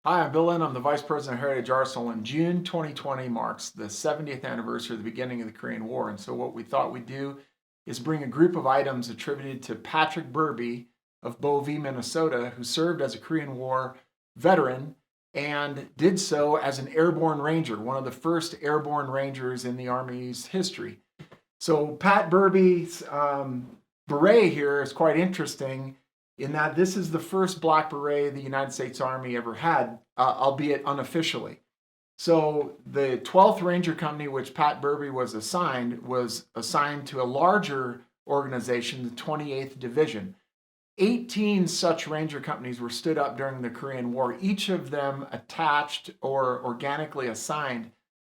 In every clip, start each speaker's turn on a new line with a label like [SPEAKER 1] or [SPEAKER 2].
[SPEAKER 1] Hi, I'm Bill Lynn. I'm the Vice President of Heritage Arsenal, and June 2020 marks the 70th anniversary of the beginning of the Korean War. And so what we thought we'd do is bring a group of items attributed to Patrick Burbie of Bovee, Minnesota, who served as a Korean War veteran and did so as an airborne ranger, one of the first airborne rangers in the Army's history. So Pat Burbie's beret here is quite interesting in that this is the first black beret the United States Army ever had, albeit unofficially. So the 12th Ranger Company, which Pat Burbie was assigned to a larger organization, the 28th Division. 18 such Ranger companies were stood up during the Korean War, each of them attached or organically assigned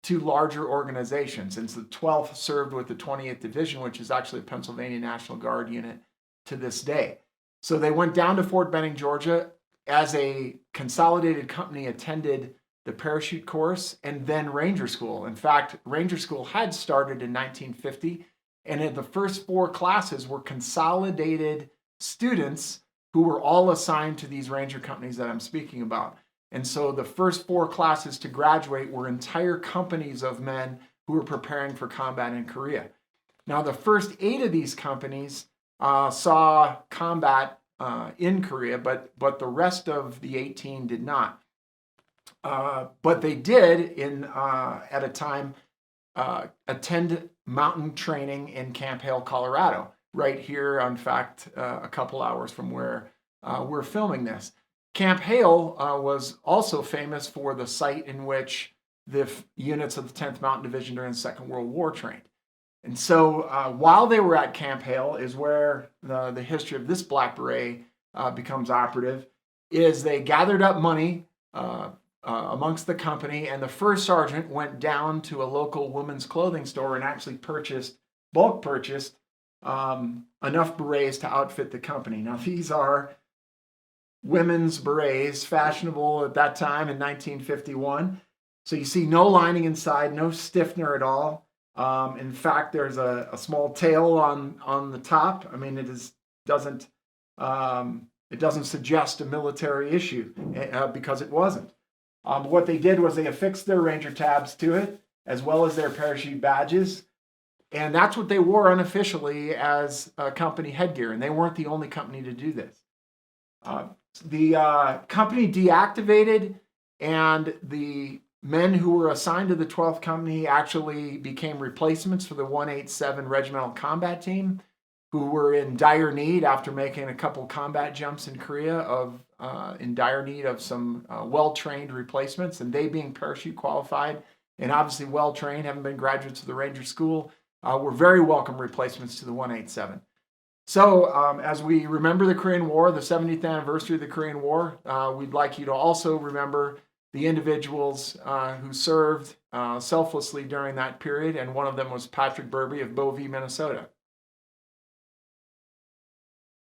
[SPEAKER 1] to larger organizations. And so the 12th served with the 28th Division, which is actually a Pennsylvania National Guard unit to this day. So they went down to Fort Benning, Georgia, as a consolidated company, attended the parachute course and then Ranger School. In fact, Ranger School had started in 1950, and in the first four classes were consolidated students who were all assigned to these Ranger companies that I'm speaking about. And so the first four classes to graduate were entire companies of men who were preparing for combat in Korea. Now, the first 8 of these companies saw combat in Korea, but the rest of the 18 did not. But they did at a time attend mountain training in Camp Hale, Colorado, right here, in fact, a couple hours from where we're filming this. Camp Hale was also famous for the site in which the units of the 10th Mountain Division during the Second World War trained. And so while they were at Camp Hale is where the history of this black beret becomes operative, is they gathered up money amongst the company, and the first sergeant went down to a local women's clothing store and actually bulk purchased enough berets to outfit the company. Now, these are women's berets, fashionable at that time in 1951. So you see no lining inside, no stiffener at all. In fact, there's a small tail on the top. I mean, it doesn't suggest a military issue because it wasn't. What they did was they affixed their Ranger tabs to it, as well as their parachute badges. And that's what they wore unofficially as company headgear. And they weren't the only company to do this. The company deactivated, and the men who were assigned to the 12th Company actually became replacements for the 187 Regimental Combat Team, who were in dire need after making a couple combat jumps in Korea in dire need of some well-trained replacements. And they, being parachute qualified and obviously well-trained, having been graduates of the Ranger School, were very welcome replacements to the 187. So as we remember the Korean War, the 70th anniversary of the Korean War, we'd like you to also remember the individuals who served selflessly during that period, and one of them was Patrick Burbie of Bovee, Minnesota.